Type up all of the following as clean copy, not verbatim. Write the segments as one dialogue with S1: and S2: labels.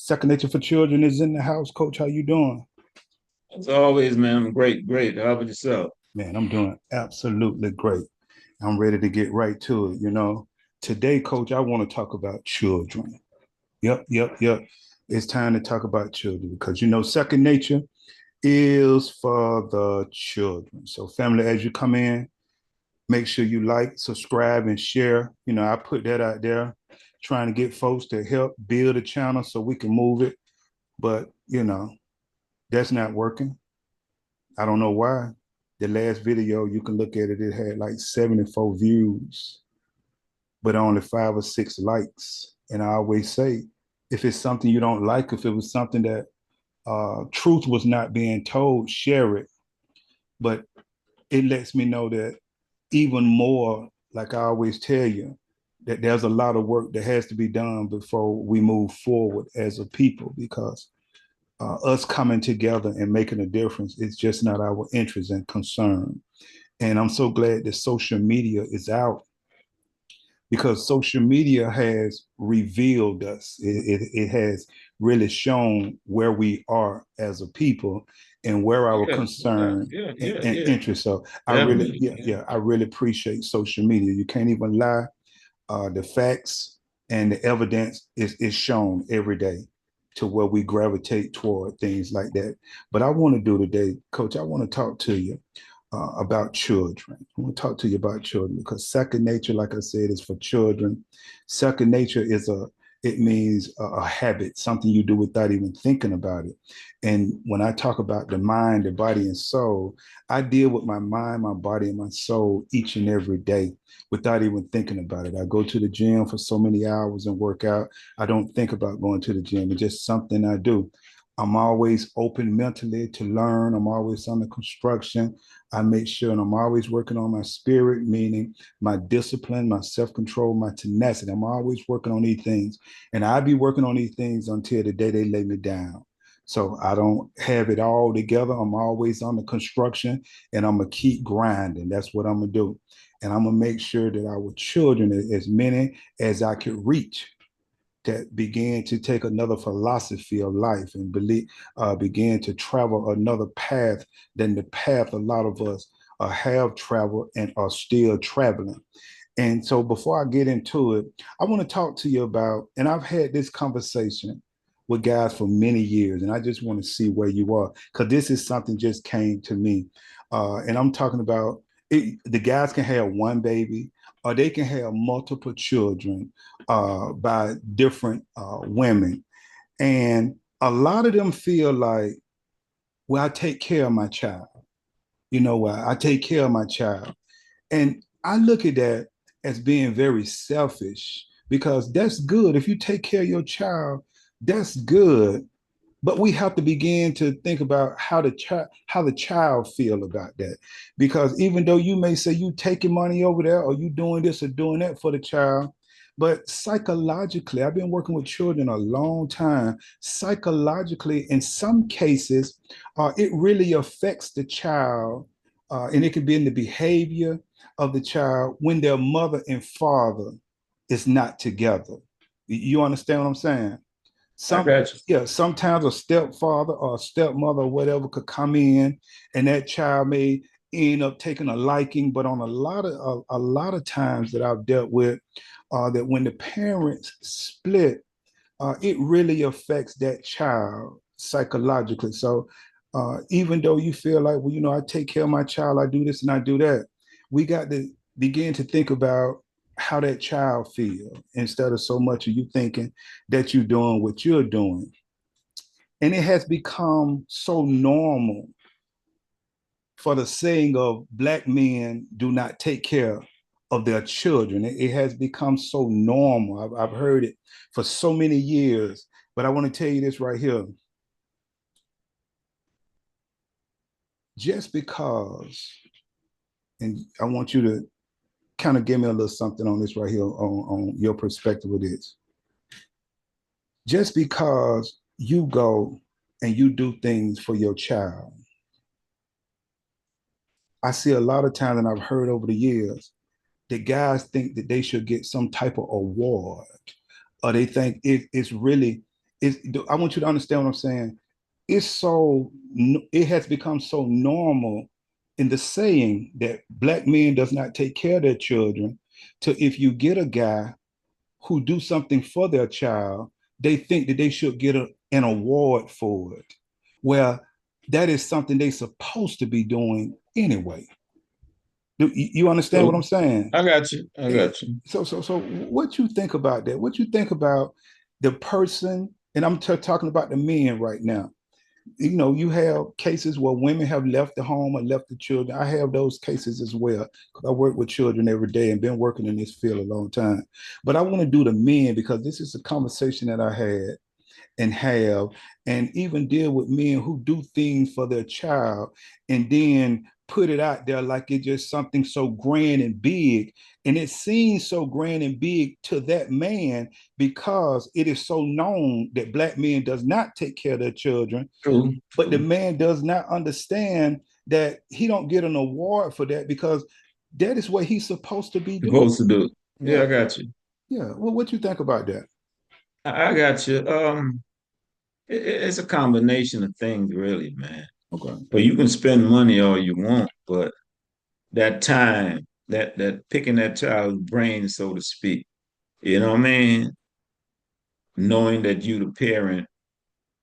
S1: Second Nature for Children is in the house. Coach, how you doing?
S2: As always, man, I'm great, great. How about yourself?
S1: Man, I'm doing absolutely great. I'm ready to get right to it. Today, Coach, I want to talk about children. Yep. It's time to talk about children because Second Nature is for the children. So, family, as you come in, make sure you like, subscribe, and share. I put that out there, trying to get folks to help build a channel so we can move it. But that's not working. I don't know why. The last video, you can look at it, it had like 74 views, but only 5 or 6 likes. And I always say, if it's something you don't like, if it was something that truth was not being told, share it. But it lets me know that even more, like I always tell you, that there's a lot of work that has to be done before we move forward as a people because us coming together and making a difference is just not our interest and concern. And I'm so glad that social media is out because social media has revealed us. It has really shown where we are as a people and where our
S2: Yeah, yeah,
S1: concern
S2: yeah,
S1: and,
S2: yeah,
S1: and
S2: yeah.
S1: interest. So I really,
S2: Definitely,
S1: yeah,
S2: man.
S1: yeah, I really appreciate social media. You can't even lie. The facts and the evidence is shown every day to where we gravitate toward things like that. But I want to do today, Coach, I want to talk to you about children. I want to talk to you about children because second nature, like I said, is for children. Second nature it means a habit, something you do without even thinking about it. And when I talk about the mind, the body, and soul, I deal with my mind, my body, and my soul each and every day without even thinking about it. I go to the gym for so many hours and work out. I don't think about going to the gym. It's just something I do. I'm always open mentally to learn. I'm always under construction. I make sure and I'm always working on my spirit, meaning my discipline, my self control, my tenacity. I'm always working on these things. And I be working on these things until the day they lay me down. So I don't have it all together. I'm always on the construction and I'm going to keep grinding. That's what I'm going to do. And I'm going to make sure that our children, as many as I could reach, that began to take another philosophy of life and believe, began to travel another path than the path a lot of us have traveled and are still traveling. And so before I get into it, I want to talk to you about, and I've had this conversation with guys for many years, and I just want to see where you are because this is something just came to me. And I'm talking about the guys can have one baby or they can have multiple children by different women. And a lot of them feel like, well, I take care of my child. I take care of my child. And I look at that as being very selfish because that's good. If you take care of your child, that's good. But we have to begin to think about how the child feel about that. Because even though you may say you taking money over there or you doing this or doing that for the child, but psychologically, I've been working with children a long time. Psychologically, in some cases, it really affects the child, and it can be in the behavior of the child when their mother and father is not together. You understand what I'm saying?
S2: I
S1: some
S2: got you.
S1: yeah, sometimes a stepfather or a stepmother or whatever could come in and that child may end up taking a liking, but on a lot of times that I've dealt with, that when the parents split, it really affects that child psychologically. So even though you feel like, well, I take care of my child, I do this and I do that, we got to begin to think about how that child feel instead of so much of you thinking that you're doing what you're doing. And it has become so normal for the saying of black men do not take care of their children. It has become so normal. I've heard it for so many years. But I want to tell you this right here. Just because, and I want you to kind of give me a little something on this right here on your perspective of this. Just because you go and you do things for your child, I see a lot of times, and I've heard over the years, that guys think that they should get some type of award, or they think it's really I want you to understand what I'm saying. It has become so normal in the saying that black men does not take care of their children to if you get a guy who do something for their child, they think that they should get an award for it. Well, that is something they're supposed to be doing anyway. You understand what
S2: So
S1: I'm saying?
S2: I got you. I got you.
S1: So, what you think about that? What you think about the person? And I'm talking about the men right now. You know, you have cases where women have left the home or left the children. I have those cases as well because I work with children every day and been working in this field a long time. But I want to do the men because this is a conversation that I had and have, and even deal with men who do things for their child and then put it out there like it's just something so grand and big. And it seems so grand and big to that man because it is so known that black men does not take care of their children,
S2: True.
S1: but the
S2: True.
S1: man does not understand that he don't get an award for that because that is what he's supposed to be doing.
S2: Supposed to do. Yeah,
S1: Yeah,
S2: I got you.
S1: yeah. Well, what you think about that?
S2: I got you. It's a combination of things, really, man.
S1: Okay.
S2: But you can spend money all you want, but that time, that picking that child's brain, so to speak, you know what I mean? Knowing that you, the parent,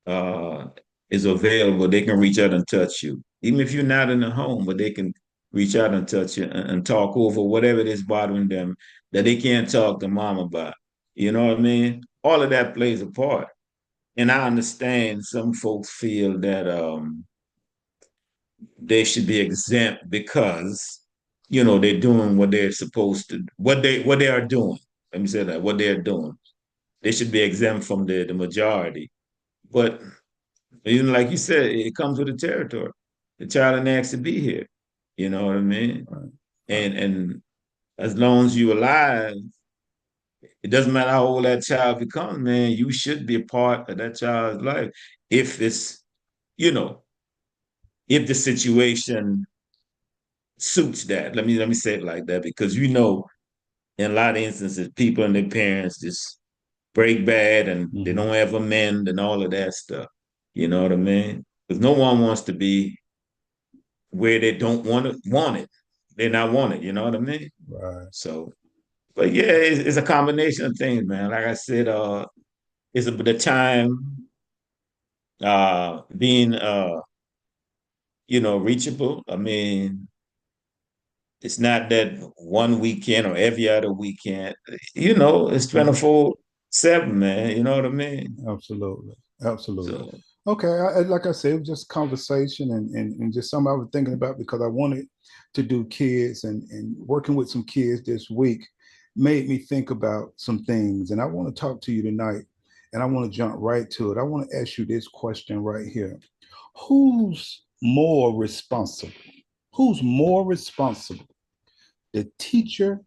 S2: uh, is available, they can reach out and touch you. Even if you're not in the home, but they can reach out and touch you and talk over whatever it is bothering them that they can't talk to mom about. You know what I mean? All of that plays a part. And I understand some folks feel that they should be exempt because they're doing what they're supposed to, what they are doing. Let me say that, what they're doing. They should be exempt from the majority. But even like you said, it comes with the territory. The child and asked to be here. You know what I mean?
S1: Right. Right.
S2: And as long as you're alive, it doesn't matter how old that child becomes, man, you should be a part of that child's life. If it's, you know, if the situation suits that. Let me say it like that because in a lot of instances, people and their parents just break bad and they
S1: Mm-hmm.
S2: don't ever mend and all of that stuff. You know what I mean? Because no one wants to be where they don't want it. They're not want it. You know what I mean?
S1: Right.
S2: So, but yeah, it's a combination of things, man. Like I said, the time being reachable. I mean, it's not that one weekend or every other weekend. It's
S1: Mhm.
S2: 24/7, man. You know what I mean?
S1: Absolutely. Absolutely.
S2: So,
S1: Okay. Like I said, it was just conversation and just something I was thinking about because I wanted to do kids and working with some kids this week made me think about some things. And I want to talk to you tonight and I want to jump right to it. I want to ask you this question right here. Who's more responsible? Who's more responsible? The teacher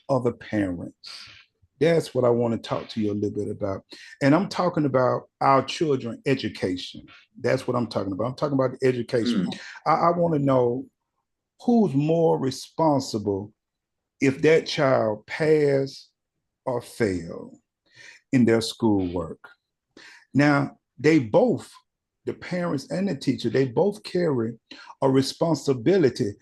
S1: or the parents? That's what I want to talk to you a little bit about. And I'm talking about our children education. That's what I'm talking about. I'm talking about the education.
S2: mm,
S1: I want to know who's more responsible if that child pass or fail in their schoolwork. Now, they both, the parents and the teacher, they both carry a responsibility.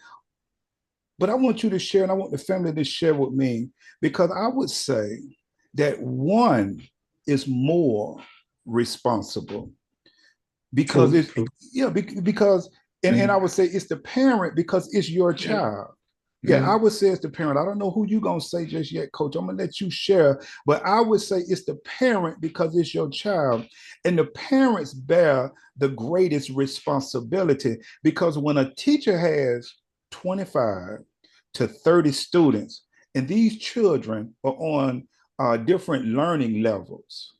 S1: But I want you to share, and I want the family to share with me, because I would say that one is more responsible because
S2: true,
S1: it's,
S2: true.
S1: yeah, because, and I
S2: Mm,
S1: would say it's the parent because it's your
S2: yeah,
S1: child. Yeah, I
S2: mm,
S1: would say it's the parent. I don't know who you're gonna say just yet, coach. I'm gonna let you share, but I would say it's the parent because it's your child. And the parents bear the greatest responsibility because when a teacher has 25 to 30 students, and these children are on different learning levels,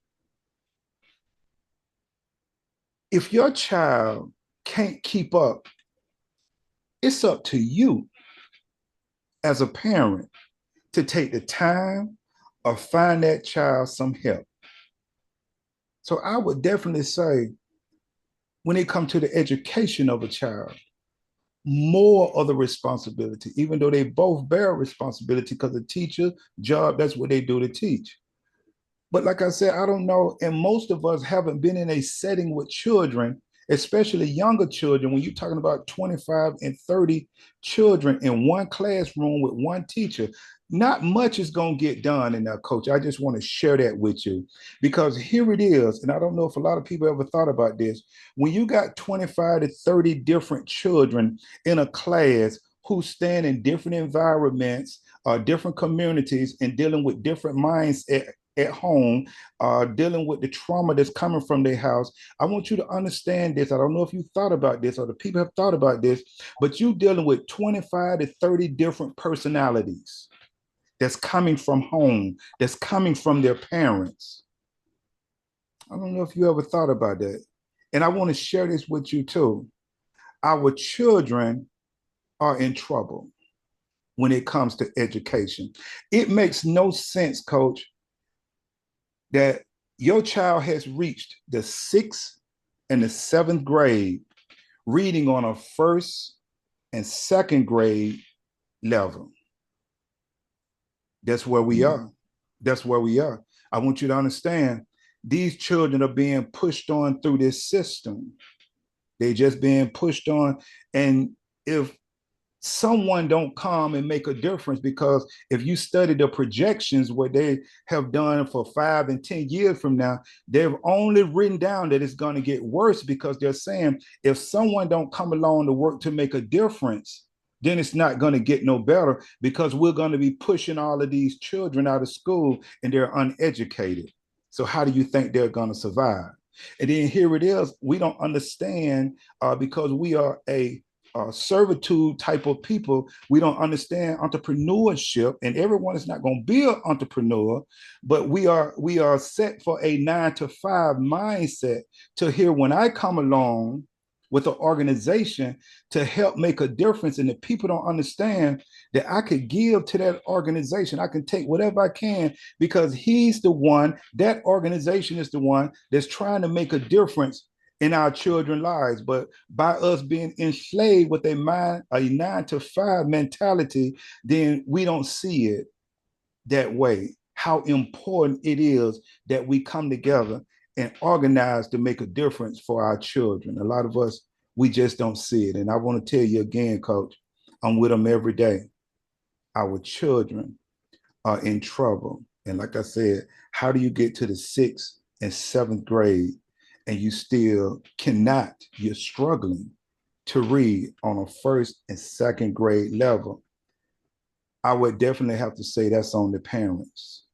S1: if your child can't keep up, it's up to you as a parent to take the time or find that child some help. So I would definitely say when it comes to the education of a child, more of the responsibility, even though they both bear responsibility because the teacher job, that's what they do to teach. But like I said, I don't know. And most of us haven't been in a setting with children, especially younger children. When you're talking about 25 and 30 children in one classroom with one teacher, not much is going to get done in that, coach. I just want to share that with you because here it is. And I don't know if a lot of people ever thought about this. When you got 25 to 30 different children in a class who stand in different environments, different communities, and dealing with different minds at home, dealing with the trauma that's coming from their house. I want you to understand this. I don't know if you thought about this or the people have thought about this, but you dealing with 25 to 30 different personalities that's coming from home, that's coming from their parents. I don't know if you ever thought about that. And I want to share this with you too. Our children are in trouble when it comes to education. It makes no sense, coach, that your child has reached the sixth and the seventh grade reading on a first and second grade level. That's where we are. That's where we are. I want you to understand these children are being pushed on through this system. They're just being pushed on. And if someone don't come and make a difference, because if you study the projections what they have done for 5 and 10 years from now, they've only written down that it's going to get worse, because they're saying if someone don't come along to work to make a difference, then it's not going to get no better, because we're going to be pushing all of these children out of school and they're uneducated. So how do you think they're going to survive? And then here it is, we don't understand, because we are a servitude type of people. We don't understand entrepreneurship, and everyone is not going to be an entrepreneur, but we are set for a 9 to 5 mindset to hear when I come along with an organization to help make a difference, and the people don't understand that I could give to that organization. I can take whatever I can, because he's the one, that organization is the one that's trying to make a difference in our children's lives. But by us being enslaved with a 9 to 5 mentality, then we don't see it that way. How important it is that we come together and organize to make a difference for our children. A lot of us, we just don't see it. And I want to tell you again, coach, I'm with them every day. Our children are in trouble. And like I said, how do you get to the 6th and 7th grade and you still cannot, you're struggling to read on a first and second grade level? I would definitely have to say that's on the parents.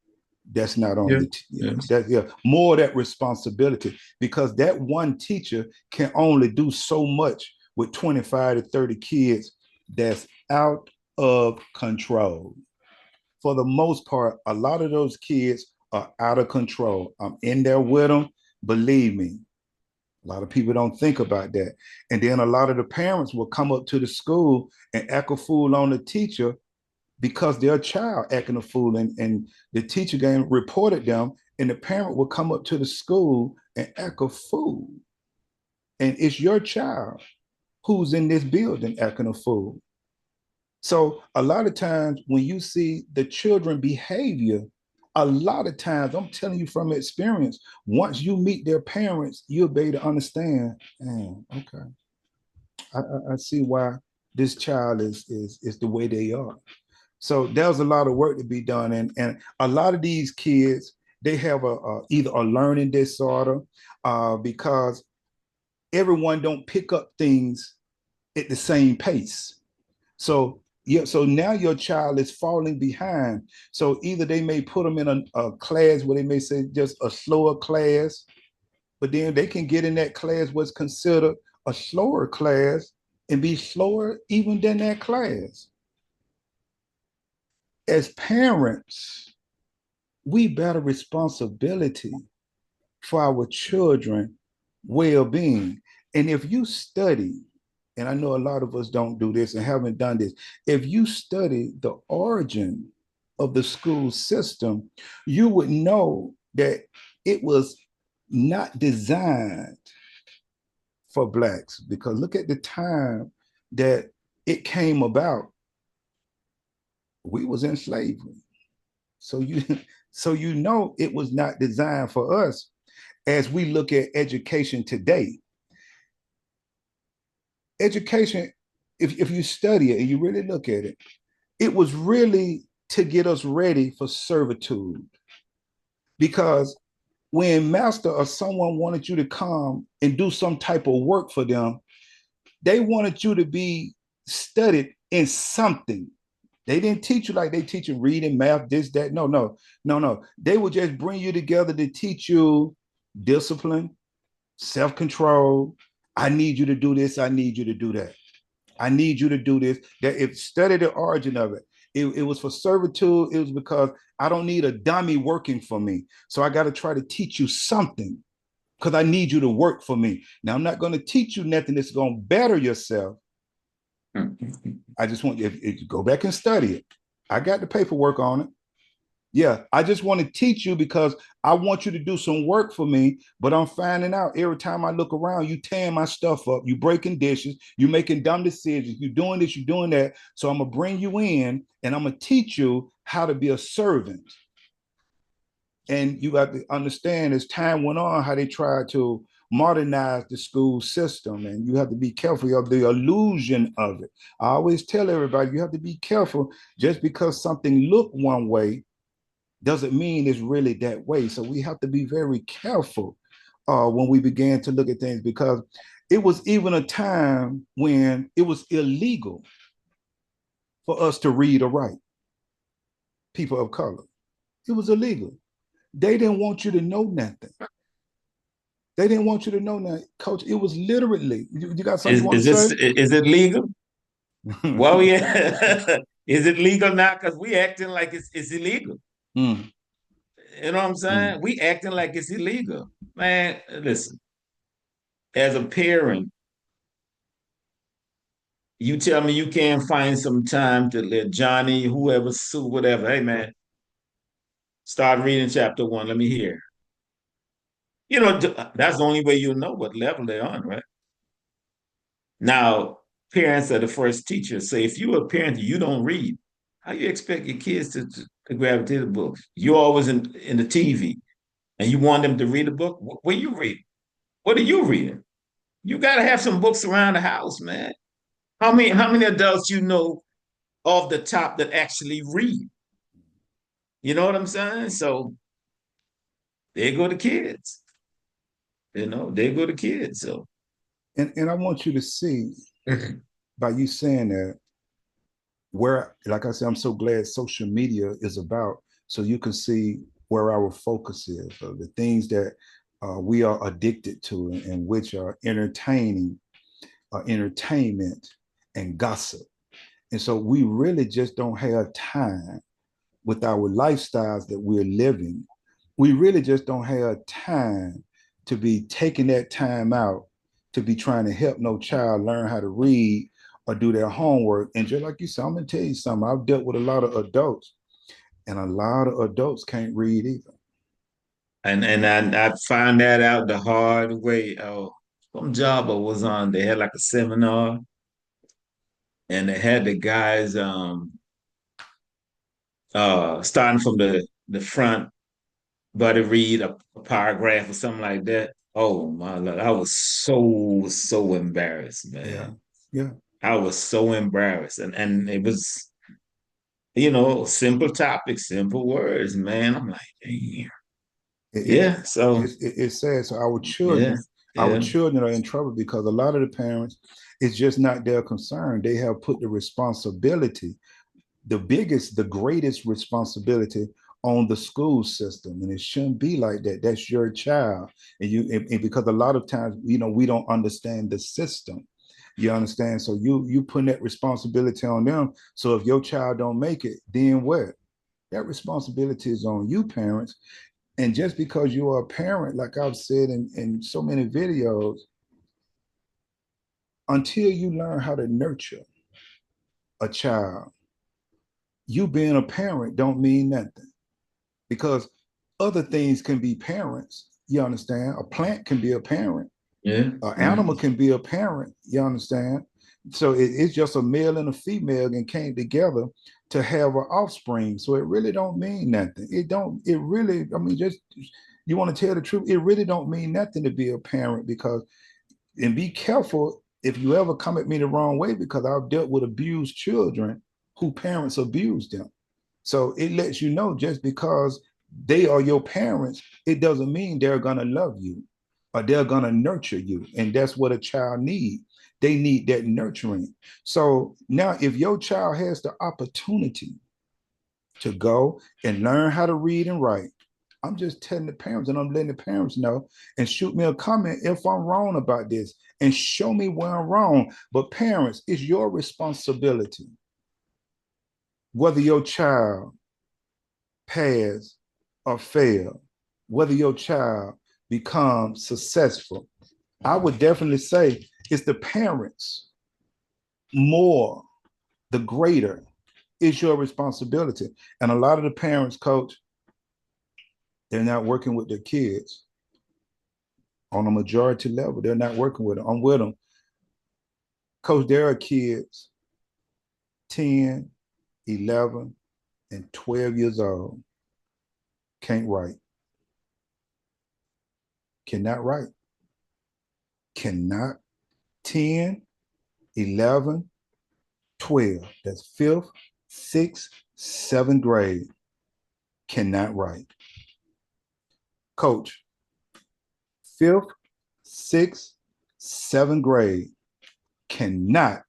S1: That's not on
S2: Yeah.
S1: the
S2: Yes.
S1: that, yeah, more of that responsibility, because that one teacher can only do so much with 25 to 30 kids that's out of control. For the most part, a lot of those kids are out of control. I'm in there with them, believe me. A lot of people don't think about that. And then a lot of the parents will come up to the school and act a fool on the teacher because their child acting a fool, and the teacher game reported them, and the parent will come up to the school and act a fool. And it's your child who's in this building acting a fool. So a lot of times when you see the children behavior, a lot of times, I'm telling you from experience, once you meet their parents, you'll be able to understand, okay, I see why this child is the way they are. So there's a lot of work to be done, and a lot of these kids, they have either a learning disorder, because everyone don't pick up things at the same pace. So yeah, so now your child is falling behind. So either they may put them in a class where they may say just a slower class, but then they can get in that class what's considered a slower class and be slower even than that class. As parents, we bear a responsibility for our children well-being. And if you study, and I know a lot of us don't do this and haven't done this, if you study the origin of the school system, you would know that it was not designed for blacks, because look at the time that it came about. We was in slavery. So you So you know it was not designed for us. As we look at education today, education, if you study it and you really look at it, it was really to get us ready for servitude. Because when master or someone wanted you to come and do some type of work for them, they wanted you to be studied in something. They didn't teach you like they teach you reading, math, this, that. No, no, no, no. They would just bring you together to teach you discipline, self-control. I need you to do this. I need you to do that. I need you to do this. That if study the origin of it. It was for servitude. It was because I don't need a dummy working for me. So I got to try to teach you something because I need you to work for me. Now, I'm not going to teach you nothing that's going to better yourself. I just want you to go back and study it. I got the paperwork on it. Yeah, I just want to teach you because I want you to do some work for me. But I'm finding out every time I look around, you tearing my stuff up, you breaking dishes, you making dumb decisions, you doing this, you doing that. So I'm gonna bring you in and I'm gonna teach you how to be a servant. And you got to understand as time went on how they tried to modernize the school system, and you have to be careful of the illusion of it. I always tell everybody you have to be careful. Just because something look one way doesn't mean it's really that way. So we have to be very careful when we began to look at things, because it was even a time when it was illegal for us to read or write, people of color. It was illegal. They didn't want you to know nothing. They didn't want you to know nothing. Coach, it was literally, you got something you want to say?
S2: Is it legal? Well, yeah. Is it legal now? Because we acting like it's illegal.
S1: Mm.
S2: You know what I'm saying?
S1: Mm.
S2: We acting like it's illegal. Man, listen, as a parent, you tell me you can't find some time to let Johnny, whoever, Sue, whatever, hey man, start reading chapter one. Let me hear. You know, that's the only way you know what level they're on, right? Now, parents are the first teachers. So if you're a parent, you don't read. How you expect your kids to gravitate to books? You're always in the TV and you want them to read a book. What are you reading? What are you reading? You got to have some books around the house, man. How many adults you know off the top that actually read? You know what I'm saying? So there go the kids. You know, there go the kids. So
S1: And I want you to see by you saying that, where, like I said, I'm so glad social media is about, so you can see where our focus is, the things that we are addicted to, and which are entertaining, entertainment, and gossip. And so we really just don't have time with our lifestyles that we're living. We really just don't have time to be taking that time out to be trying to help no child learn how to read or do their homework. And just like you said, I'm gonna tell you something. I've dealt with a lot of adults, and a lot of adults can't read either.
S2: and I found that out the hard way. Oh, some job I was on, they had like a seminar and they had the guys starting from the front, but to read a paragraph or something like that. Oh my Lord, I was so embarrassed,
S1: Yeah,
S2: man.
S1: yeah.
S2: I was so embarrassed. And it was, simple topics, simple words, man. I'm like, damn.
S1: It, it,
S2: Yeah, so
S1: it's sad. So
S2: yeah,
S1: our
S2: yeah.
S1: children are in trouble because a lot of the parents, it's just not their concern. They have put the responsibility, the greatest responsibility, on the school system, and it shouldn't be like that. That's your child, and because a lot of times, we don't understand the system. You understand? So you putting that responsibility on them. So if your child don't make it, then what? That responsibility is on you, parents. And just because you are a parent, like I've said in so many videos, until you learn how to nurture a child, you being a parent don't mean nothing, because other things can be parents. You understand? A plant can be a parent.
S2: Yeah.
S1: An
S2: Mhm.
S1: animal can be a parent. You understand? So it's just a male and a female and came together to have an offspring. So it really don't mean nothing. It really, I mean, just you want to tell the truth, it really don't mean nothing to be a parent because, and be careful if you ever come at me the wrong way because I've dealt with abused children who parents abused them. So it lets you know just because they are your parents, it doesn't mean they're going to love you or they're going to nurture you. And that's what a child needs. They need that nurturing. So now, if your child has the opportunity to go and learn how to read and write, I'm just telling the parents and I'm letting the parents know and shoot me a comment if I'm wrong about this and show me where I'm wrong. But parents, it's your responsibility whether your child pass or fail, whether your child becomes successful. I would definitely say it's the parents more, the greater is your responsibility. And a lot of the parents, coach, they're not working with their kids on a majority level. They're not working with them. I'm with them. Coach, there are kids 10, 11, and 12 years old, can't write, cannot write, cannot 10, 11, 12. That's fifth, sixth, seventh grade, cannot write. Coach, fifth, sixth, seventh grade, cannot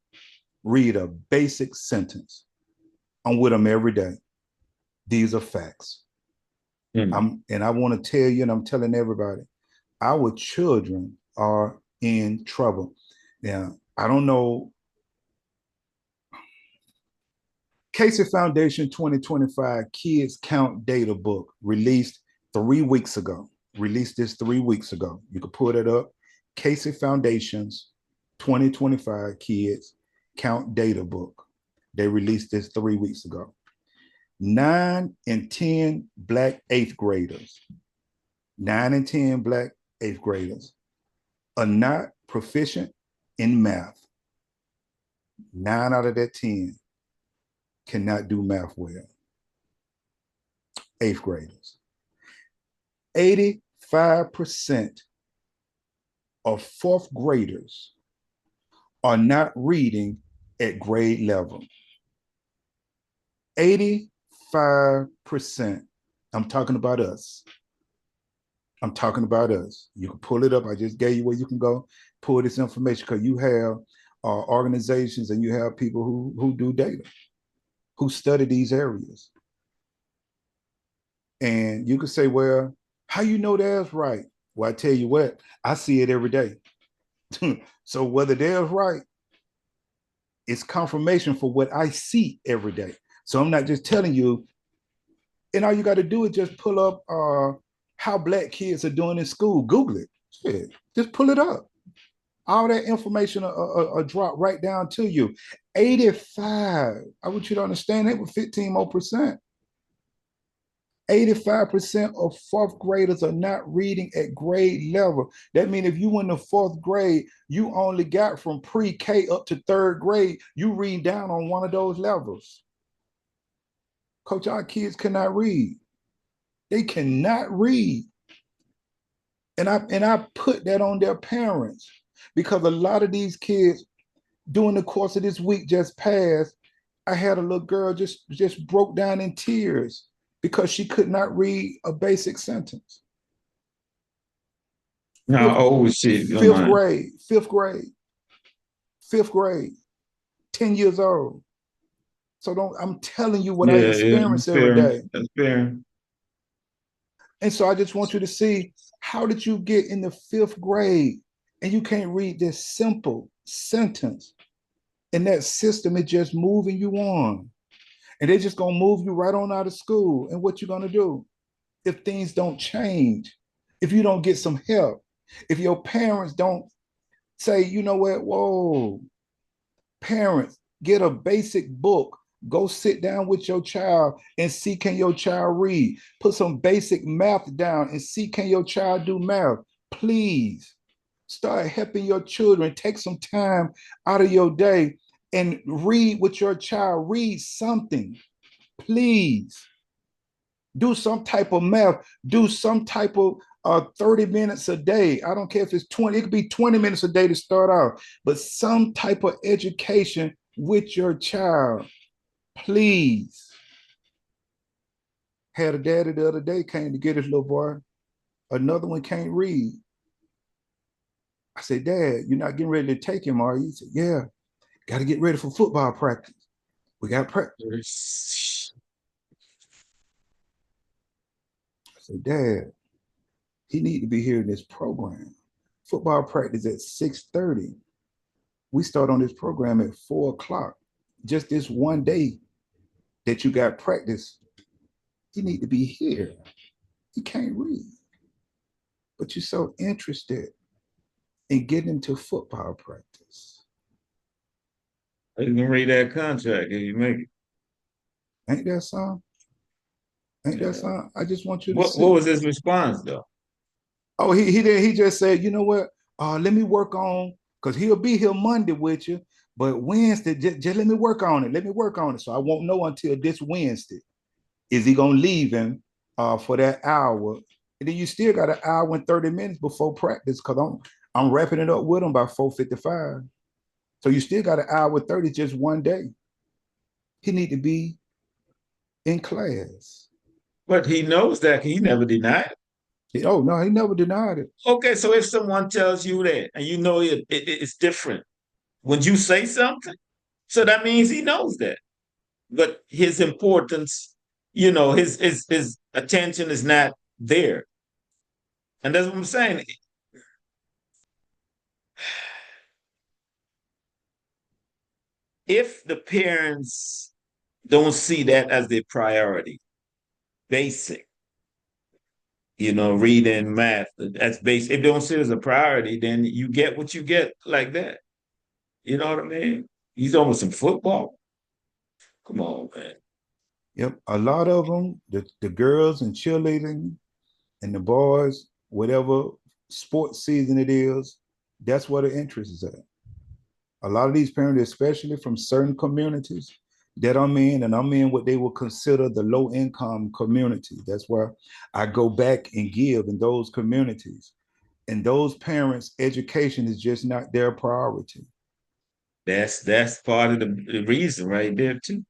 S1: read a basic sentence. I'm with them every day. These are facts. And I want to tell you, and I'm telling everybody, our children are in trouble. Now, I don't know. Casey Foundation 2025 Kids Count Data Book released 3 weeks ago. Released this 3 weeks ago. You can pull it up. Casey Foundation's 2025 Kids Count Data Book. They released this 3 weeks ago. 9 and 10 Black eighth graders, 9 and 10 Black eighth graders are not proficient in math. 9 out of that 10 cannot do math well. Eighth graders. 85% of fourth graders are not reading at grade level. 85%. I'm talking about us. I'm talking about us. You can pull it up. I just gave you where you can go pull this information because you have organizations and you have people who do data, who study these areas. And you could say, well, how you know that's right? Well, I tell you what, I see it every day. So whether there's right, it's confirmation for what I see every day. So I'm not just telling you, and all you got to do is just pull up how Black kids are doing in school. Google it. Shit, just pull it up. All that information will drop right down to you. 85. I want you to understand that with 15 more percent. 85% of fourth graders are not reading at grade level. That means if you in the fourth grade, you only got from pre-K up to third grade, you read down on one of those levels. Coach, our kids cannot read. They cannot read. And I put that on their parents because a lot of these kids during the course of this week just passed, I had a little girl just broke down in tears because she could not read a basic sentence.
S2: How old was she?
S1: Fifth grade, fifth grade, 10 years old. So I'm telling you what I experience every day.
S2: That's fair.
S1: And so I just want you to see, how did you get in the fifth grade and you can't read this simple sentence? And that system is just moving you on. And they're just going to move you right on out of school. And what you're going to do if things don't change, if you don't get some help, if your parents don't say, you know what, whoa, parents, get a basic book. Go sit down with your child and see, can your child read? Put some basic math down and see, can your child do math? Please start helping your children. Take some time out of your day and read with your child. Read something, please. Do some type of math. Do some type of 30 minutes a day. I don't care if it's 20, it could be 20 minutes a day to start off, but some type of education with your child, please. Had a daddy the other day came to get his little boy. Another one can't read. I said, Dad, you're not getting ready to take him, are you? He said, yeah, got to get ready for football practice. We got practice. I said, Dad, he need to be here in this program. Football practice at 6:30. We start on this program at 4 o'clock. Just this one day that you got practice, you need to be here. You can't read, but you're so interested in getting into football practice.
S2: You can read that contract if you make it.
S1: Ain't that something? Ain't that something? I just want you to
S2: What was his response though?
S1: Oh, he did. He just said, you know what? Let me work on, because he'll be here Monday with you, but Wednesday, just let me work on it. Let me work on it. So I won't know until this Wednesday. Is he gonna leave him for that hour? And then you still got an hour and 30 minutes before practice, because I'm wrapping it up with him by 4:55. So you still got an hour 30 just one day. He need to be in class.
S2: But he knows that he never denied it.
S1: Oh no, he never denied it.
S2: Okay, so if someone tells you that and you know it's different, when you say something, so that means he knows that. But his importance, his attention is not there. And that's what I'm saying. If the parents don't see that as their priority, basic, reading, math, that's basic. If they don't see it as a priority, then you get what you get like that. You know what I mean? He's almost in football. Come on, man.
S1: Yep, a lot of them, the girls and cheerleading and the boys, whatever sports season it is, that's where the interest is at. A lot of these parents, especially from certain communities that I'm in, and I'm in what they would consider the low income community. That's where I go back and give in those communities. And those parents, education is just not their priority.
S2: That's part of the reason right there too.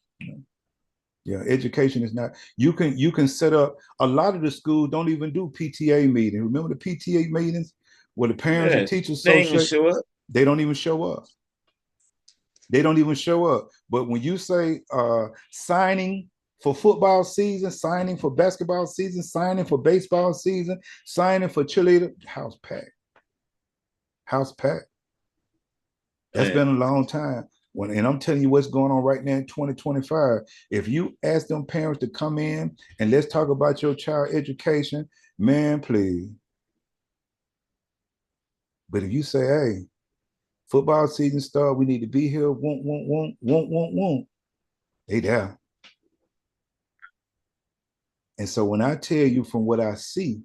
S1: Yeah, education is not. You can set up. A lot of the schools don't even do PTA meetings. Remember the PTA meetings where the parents and teachers associate? They don't even show up. They don't even show up. But when you say signing for football season, signing for basketball season, signing for baseball season, signing for cheerleader, house packed. House packed. That's been a long time. And I'm telling you what's going on right now in 2025. If you ask them parents to come in and let's talk about your child education, man, please. But if you say, hey, football season start, we need to be here, won't. They there. And so when I tell you from what I see,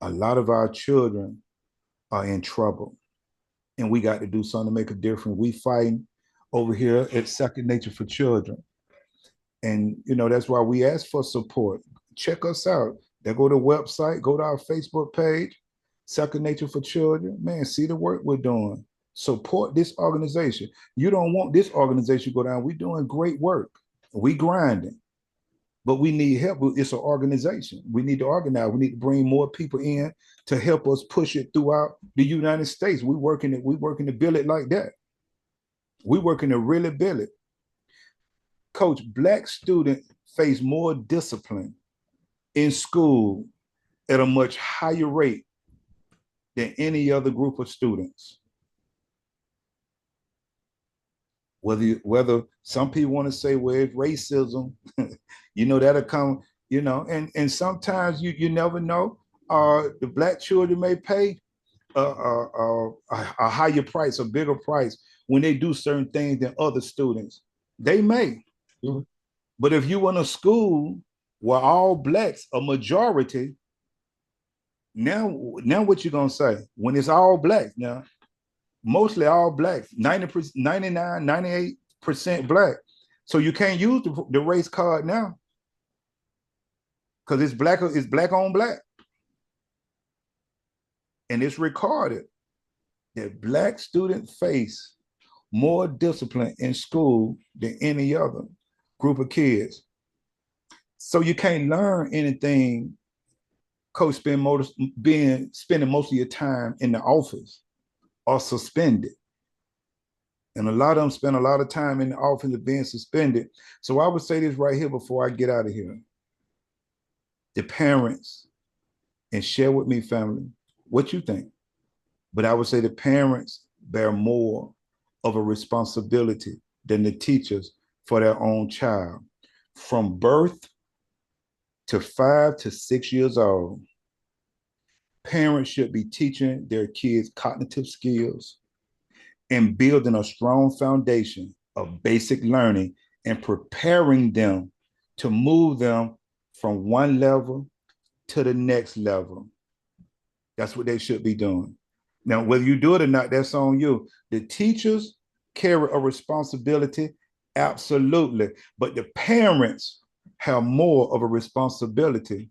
S1: a lot of our children are in trouble. And we got to do something to make a difference. We fighting over here at Second Nature for Children. And, that's why we ask for support. Check us out. They go to the website, go to our Facebook page, Second Nature for Children. Man, see the work we're doing. Support this organization. You don't want this organization to go down. We're doing great work. We grinding. But we need help. It's an organization. We need to organize. We need to bring more people in to help us push it throughout the United States. We're working to build it like that. We're working to really build it. Coach, Black students face more discipline in school at a much higher rate than any other group of students. Whether some people want to say, well, it's racism, that'll come, and sometimes you never know. The Black children may pay a higher price, a bigger price when they do certain things than other students. They may. Mm-hmm. But if you in a school where all Blacks are majority, now what you gonna say? When it's all Blacks now, mostly all black, 90%, 99, 98% black. So you can't use the race card now because it's black on black. And it's recorded that black students face more discipline in school than any other group of kids. So you can't learn anything, coach, spending most of your time in the office or suspended. And a lot of them spend a lot of time in the office of being suspended. So I would say this right here before I get out of here. The parents, and share with me, family, what you think. But I would say the parents bear more of a responsibility than the teachers for their own child. From birth to 5 to 6 years old, parents should be teaching their kids cognitive skills and building a strong foundation of basic learning and preparing them to move them from one level to the next level. That's what they should be doing. Now, whether you do it or not, that's on you. The teachers carry a responsibility, absolutely. But the parents have more of a responsibility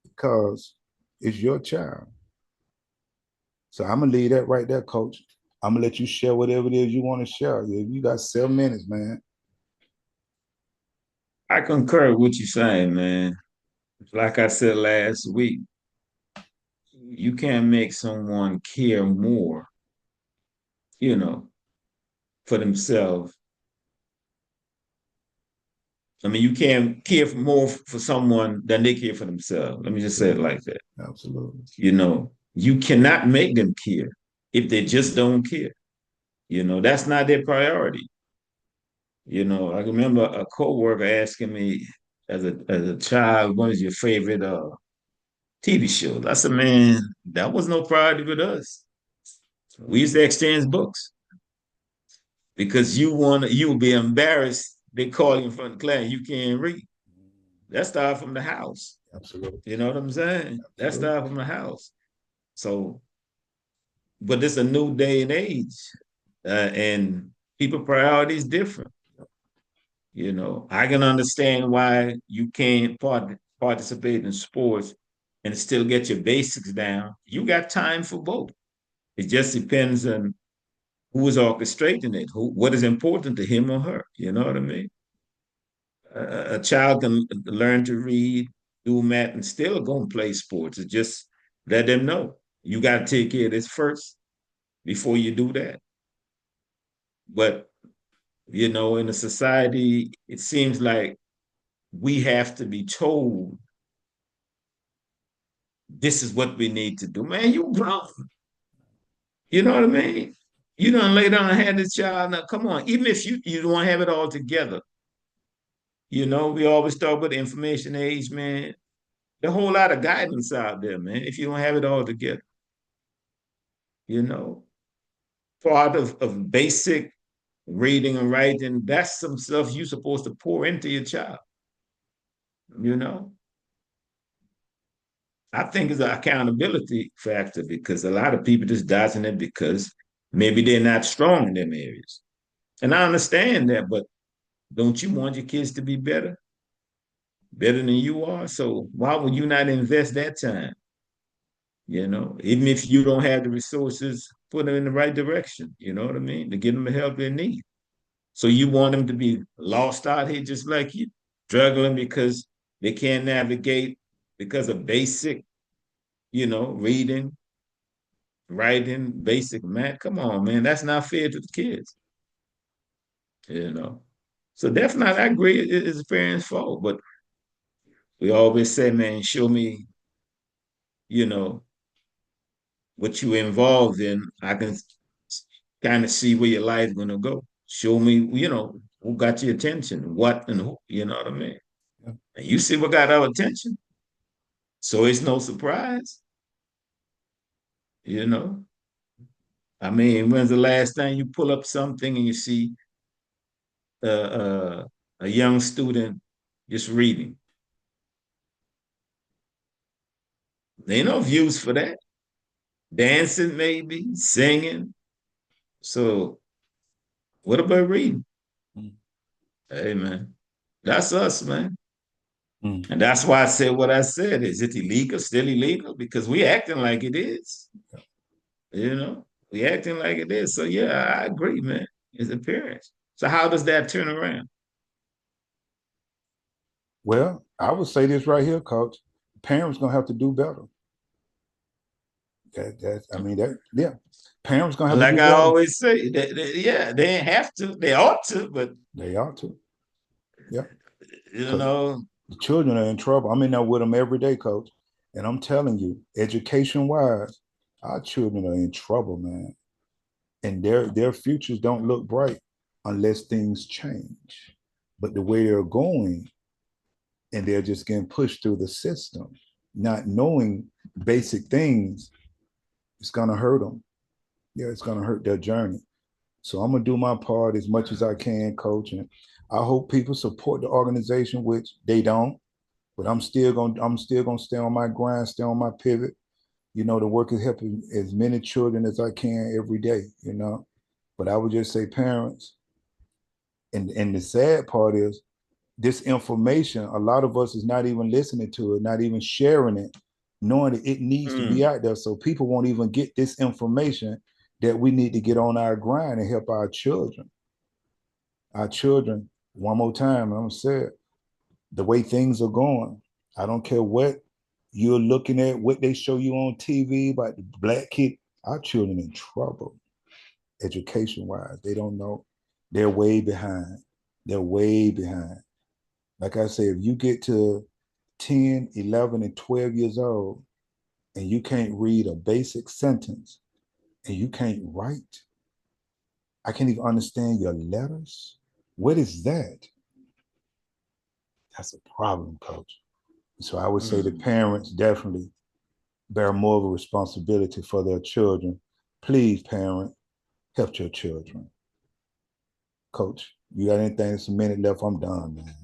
S1: because it's your child. So I'm gonna leave that right there, coach. I'm gonna let you share whatever it is you want to share. You got 7 minutes, man.
S2: I concur with what you're saying, man. Like I said last week, you can't make someone care more, you know, for themselves. I mean, you can't care more for someone than they care for themselves. Let me just say it like that.
S1: Absolutely.
S2: You cannot make them care if they just don't care. That's not their priority. I remember a coworker asking me as a child, what is your favorite TV show? I said, man, that was no priority with us. We used to exchange books because you would be embarrassed. They call you in front of the class, you can't read. That started from the house.
S1: Absolutely.
S2: You know what I'm saying? That
S1: Absolutely.
S2: started from the house. So, but it's a new day and age, and people priorities different. I can understand why you can't participate in sports and still get your basics down. You got time for both. It just depends on who is orchestrating it, what is important to him or her. You know what I mean? A child can learn to read, do math, and still go and play sports. It's just let them know you got to take care of this first before you do that. But in a society, it seems like we have to be told this is what we need to do. Man, you grown. You know what I mean? You don't lay down and have this child. Now, come on. Even if you don't have it all together, we always talk about the information age, man. There's a whole lot of guidance out there, man, if you don't have it all together. You know, Part of basic reading and writing, that's some stuff you're supposed to pour into your child. You know, I think it's an accountability factor because a lot of people just dodging it because maybe they're not strong in them areas. And I understand that, but don't you want your kids to be better than you are? So why would you not invest that time? Even if you don't have the resources, put them in the right direction. You know what I mean? To give them the help they need. So you want them to be lost out here just like you, struggling because they can't navigate because of basic, reading, writing, basic math. Come on, man. That's not fair to the kids, you know. So definitely I agree it's a parent's fault. But we always say, man, show me, you know, what you involved in. I can kind of see where your life's gonna go. Show me, who got your attention, what and who, you know what I mean?
S1: Yeah.
S2: And you see what got our attention. So it's no surprise, you know. I mean, when's the last time you pull up something and you see uh, uh, a young student just reading? There ain't no views for that. Dancing, maybe, singing. So what about reading?
S1: Mm.
S2: Hey man, that's us, man.
S1: Mm.
S2: And that's why I said what I said. Is it illegal? Still illegal? Because we acting like it is. You know, we acting like it is. So yeah, I agree, man. It's appearance. So how does that turn around?
S1: Well, I would say this right here, coach. Parents gonna have to do better. I mean, yeah. Parents gonna have to
S2: Like
S1: do
S2: I
S1: better.
S2: always say, yeah, they have to, they ought to, but
S1: They ought to. Yeah.
S2: you
S1: Because
S2: know,
S1: the children are in trouble. I'm in there with them every day, coach. And I'm telling you, education wise, our children are in trouble, man. And their futures don't look bright unless things change. But the way they're going, and they're just getting pushed through the system, not knowing basic things, it's gonna hurt them. Yeah, it's gonna hurt their journey. So I'm gonna do my part as much as I can, coach, and I hope people support the organization, which they don't. But I'm still gonna stay on my grind, stay on my pivot. To work is helping as many children as I can every day. But I would just say parents, and the sad part is this information, a lot of us is not even listening to it, not even sharing it, knowing that it needs to be
S2: mm,
S1: out there. So people won't even get this information that we need to get on our grind and help our children. Our children, one more time, I'm gonna say it, the way things are going, I don't care what you're looking at, what they show you on TV about the black kid, our children in trouble, education wise. They don't know. They're way behind. They're way behind. Like I say, if you get to 10, 11, and 12 years old and you can't read a basic sentence and you can't write, I can't even understand your letters. What is that? That's a problem, coach. So I would say the
S2: mm.
S1: parents definitely bear more of a responsibility for their children. Please, parent, help your children. Coach, you got anything? It's a minute left. I'm done, man.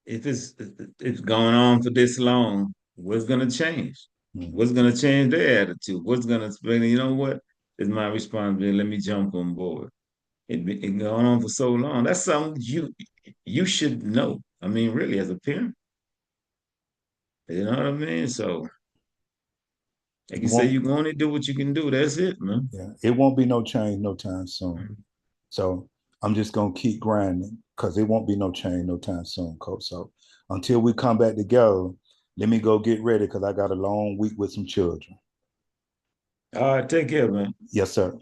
S2: If it's going on for this long, what's gonna change?
S1: Mm.
S2: What's gonna change their attitude? What's gonna spend? You know what? It's my responsibility. Let me jump on board. It going on for so long. That's something you should know. I mean, really, as a parent, you know what I mean? So, like
S1: It
S2: you say,
S1: won't.
S2: you can only do what you can do. That's it, man.
S1: Yeah, it won't be no change no time soon. So I'm just gonna keep grinding because it won't be no change no time soon, coach. So until we come back together, let me go get ready because I got a long week with some children.
S2: All right, take care, man.
S1: Yes, sir.